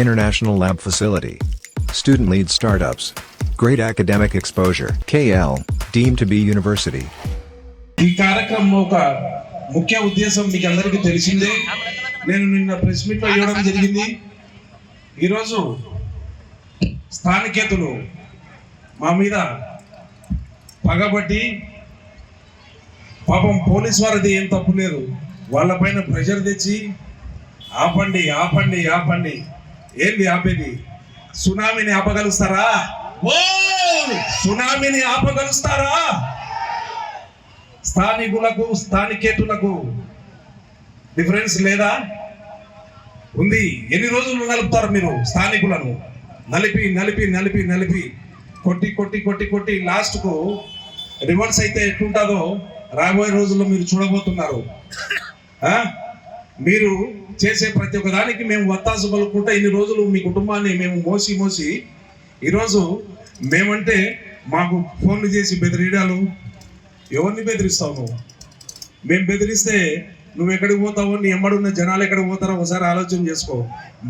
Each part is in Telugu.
International lab facility. Student-led startups. Great academic exposure. KL, deemed to be university. ఈ కార్యక్రమం ఒక ముఖ్య ఉద్దేశం మీకు అందరికీ తెలిసిందే. నేను నిన్న ప్రెస్ మీట్లో ఇవ్వడం జరిగింది. ఈరోజు స్థానికేతులు మా మీద పగబట్టి, పాపం పోలీస్ వారిది ఏం తప్పు లేదు, వాళ్ళపైన ప్రెషర్ తెచ్చి ఆపండి ఆపండి ఆపండి. ఏంది ఆపేది? సునామీని ఆపగలుస్తారా? సునామీని ఆపగలుస్తారా? స్థానికులకు స్థానికేతులకు డిఫరెన్స్ లేదా? ఉంది. ఎన్ని రోజులు నలుపుతారు మీరు స్థానికులను? నలిపి నలిపి నలిపి నలిపి కొట్టి కొట్టి కొట్టి కొట్టి లాస్ట్కు రివర్స్ అయితే ఎట్లుంటుందో రాబోయే రోజుల్లో మీరు చూడబోతున్నారు. మీరు చేసే ప్రతి ఒక్క దానికి మేము వత్తాసు పలుకుంటే ఇన్ని రోజులు మీ కుటుంబాన్ని మేము మోసి మోసి ఈరోజు మేమంటే మాకు ఫోన్లు చేసి బెదిరియడాలు. ఎవరిని బెదిరిస్తావు నువ్వు? మేము బెదిరిస్తే నువ్వు ఎక్కడికి పోతావో, నీ ఎమ్మడున్న జనాలు ఎక్కడికి పోతారో ఒకసారి ఆలోచన చేసుకో.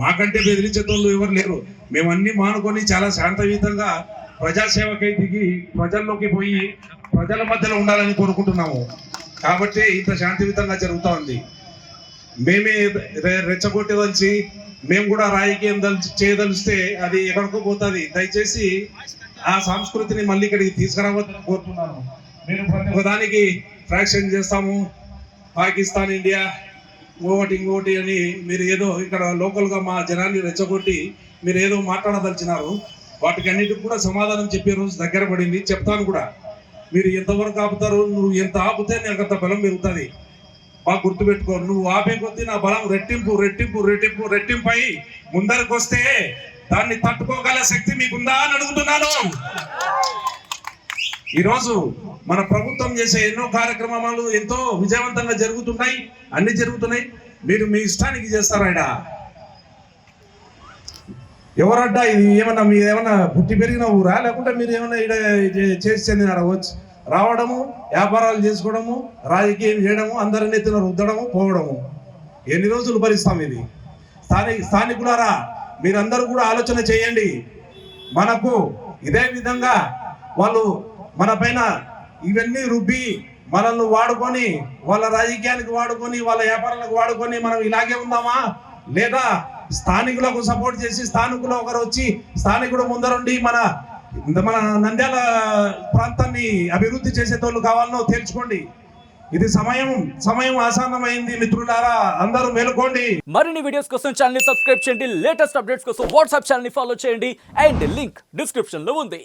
మాకంటే బెదిరించేటోళ్ళు ఎవరు లేరు. మేము అన్ని మానుకొని చాలా శాంతయుతంగా ప్రజాసేవకై దిగి ప్రజల్లోకి పోయి ప్రజల మధ్యలో ఉండాలని కోరుకుంటున్నాము. కాబట్టి ఇంత శాంతియుతంగా జరుగుతూ ఉంది. మేమే రెచ్చగొట్టేదలిచి మేము కూడా రాజకీయం చేయదలిస్తే అది ఎక్కడికో పోతుంది. దయచేసి ఆ సంస్కృతిని మళ్ళీ ఇక్కడికి తీసుకురావద్దని కోరుతున్నాను. మీరు ప్రతి ఒక్కదానికి ఫ్రాక్షన్ చేస్తాము, పాకిస్తాన్ ఇండియా ఇంకోటి అని మీరు ఏదో ఇక్కడ లోకల్గా మా జనాన్ని రెచ్చగొట్టి మీరు ఏదో మాట్లాడదలిచినారు. వాటికి అన్నిటికి కూడా సమాధానం చెప్పే రోజు దగ్గర పడింది. చెప్తాను కూడా. మీరు ఎంతవరకు ఆపుతారు? నువ్వు ఎంత ఆపితే నాకు అంత బలం పెరుగుతుంది. బాగా గుర్తుపెట్టుకో. నువ్వు ఆపే కొద్దీ నా బలం రెట్టింపు రెట్టింపు రెట్టింపు రెట్టింపు అయి ముందరకు వస్తే దాన్ని తట్టుకోగల శక్తి మీకుందా అని అడుగుతున్నాను. ఈరోజు మన ప్రభుత్వం చేసే ఎన్నో కార్యక్రమాలు ఎంతో విజయవంతంగా జరుగుతున్నాయి. అన్ని జరుగుతున్నాయి. మీరు మీ ఇష్టానికి చేస్తారా? ఎవరడ్డా? ఇది ఏమన్నా మీరు ఏమన్నా పుట్టి పెరిగిన ఊరా, లేకుంటే మీరు ఏమన్నా ఇక్కడ చేసి చెందినారా? వచ్చి రావడము, వ్యాపారాలు చేసుకోవడము, రాజకీయం చేయడము, అందరిని ఎత్తున రుద్దడము, పోవడము. ఎన్ని రోజులు భరిస్తాం ఇది? స్థానికులారా, మీరందరూ కూడా ఆలోచన చేయండి. మనకు ఇదే విధంగా వాళ్ళు మన పైన ఇవన్నీ రుబ్బి మనల్ని వాడుకొని, వాళ్ళ రాజకీయానికి వాడుకొని, వాళ్ళ వ్యాపారాలకు వాడుకొని మనం ఇలాగే ఉందామా? లేదా స్థానికులకు సపోర్ట్ చేసి స్థానికులు ఒకరు వచ్చి స్థానికుడు ముందరుండి మన నంద్యాల ప్రాంతాన్ని అభివృద్ధి చేసేటోళ్ళు కావాలనో తేల్చుకోండి. ఇది సమయం ఆసన్నమైంది మిత్రులారా, అందరూ మేలుకోండి. మరిన్ని వీడియోస్ కోసం ఛానల్ ని సబ్స్క్రైబ్ చేయండి. లేటెస్ట్ అప్డేట్స్ కోసం వాట్సాప్ ఛానల్ ని ఫాలో చేయండి. అండ్ లింక్ డిస్క్రిప్షన్ లో ఉంది.